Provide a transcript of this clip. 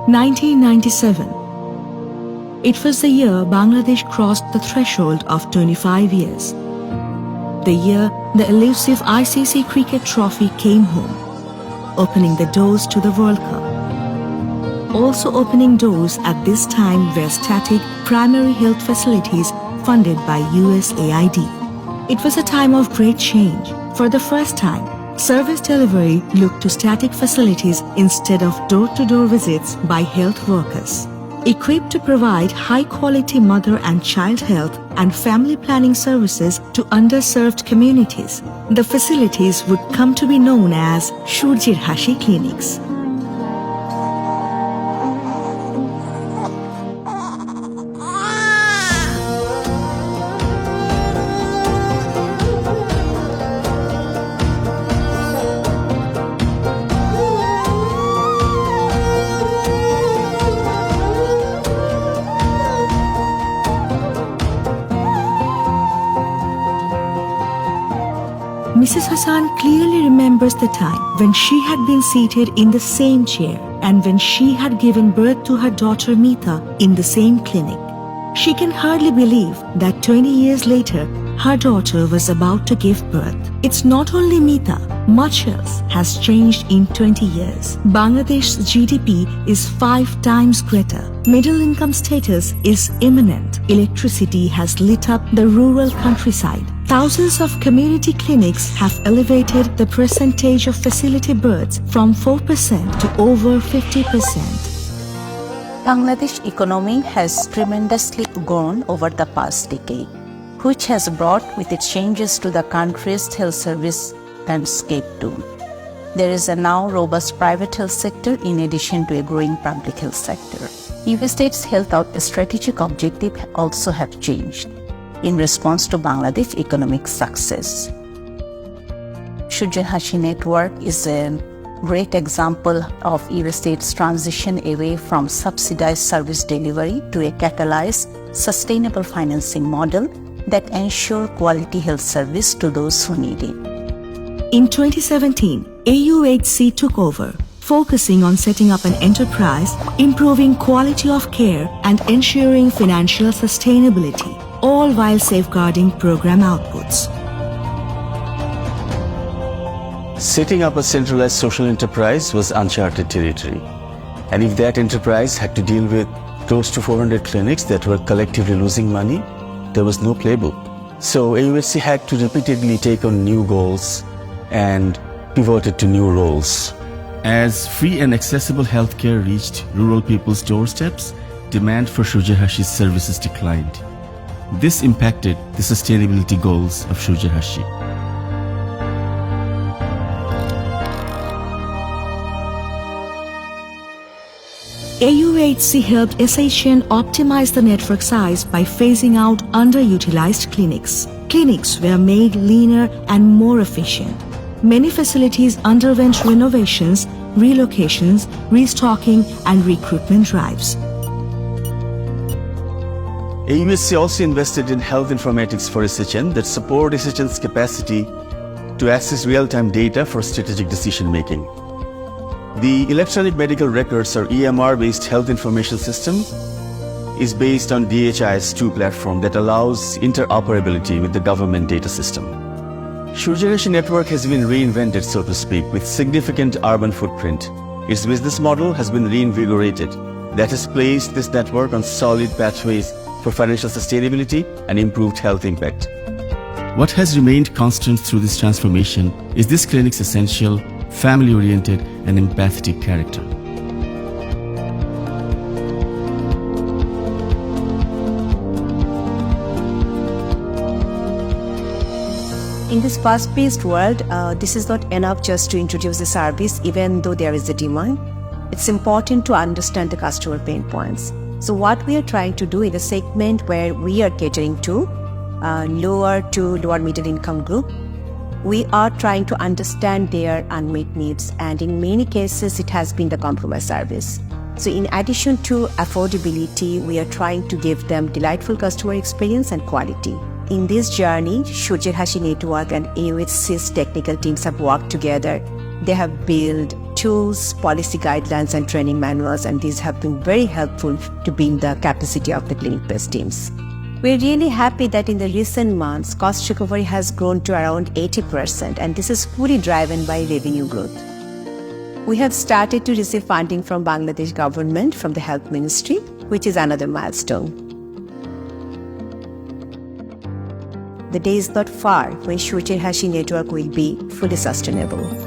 1997. It was the year Bangladesh crossed the threshold of 25 years. The year the elusive ICC cricket trophy came home, opening the doors to the World Cup. Also opening doors at this time were static primary health facilities funded by USAID. It was a time of great change. For the first time, service delivery looked to static facilities instead of door-to-door visits by health workers. Equipped to provide high-quality mother and child health and family planning services to underserved communities, the facilities would come to be known as Surjer Hashi clinics. Mrs. Hassan clearly remembers the time when she had been seated in the same chair and when she had given birth to her daughter Meeta in the same clinic. She can hardly believe that 20 years later, her daughter was about to give birth. It's not only Meeta, much else has changed in 20 years. Bangladesh's GDP is 5 times greater. Middle income status is imminent. Electricity has lit up the rural countryside. Thousands of community clinics have elevated the percentage of facility births from 4% to over 50%. Bangladesh economy has tremendously grown over the past decade, which has brought with it changes to the country's health service landscape too. There is a now robust private health sector in addition to a growing public health sector. USAID's health strategic objective also have changed in response to Bangladesh economic success. Surjer Hashi network is a great example of USAID's transition away from subsidized service delivery to a catalyzed, sustainable financing model that ensure quality health service to those who need it. In 2017, AUHC took over, focusing on setting up an enterprise, improving quality of care, and ensuring financial sustainability, all while safeguarding program outputs. Setting up a centralized social enterprise was uncharted territory. And if that enterprise had to deal with close to 400 clinics that were collectively losing money, there was no playbook. So AUHC had to repeatedly take on new goals and pivoted to new roles. As free and accessible healthcare reached rural people's doorsteps, demand for Surjer Hashi's services declined. This impacted the sustainability goals of Surjer Hashi. AUHC helped SHN optimize the network size by phasing out underutilized clinics. Clinics were made leaner and more efficient. Many facilities underwent renovations, relocations, restocking, and recruitment drives. AUHC also invested in health informatics for SHN that support SHN's capacity to access real-time data for strategic decision-making. The Electronic Medical Records or EMR-based health information system is based on DHIS2 platform that allows interoperability with the government data system. Surjer Hashi network has been reinvented, so to speak, with significant urban footprint. Its business model has been reinvigorated. That has placed this network on solid pathways for financial sustainability and improved health impact. What has remained constant through this transformation is this clinic's essential, family-oriented and empathetic character. In this fast-paced world, this is not enough just to introduce the service, even though there is a demand. It's important to understand the customer pain points. So what we are trying to do in a segment where we are catering to lower to lower middle income group, we are trying to understand their unmet needs, and in many cases it has been the compromise service. So in addition to affordability, we are trying to give them delightful customer experience and quality. In this journey, Surjer Hashi Network and AUHC's technical teams have worked together. They have built tools, policy guidelines, and training manuals, and these have been very helpful to build the capacity of the clinic-based teams. We're really happy that in the recent months, cost recovery has grown to around 80%, and this is fully driven by revenue growth. We have started to receive funding from Bangladesh government, from the Health Ministry, which is another milestone. The day is not far when Surjer Hashi network will be fully sustainable.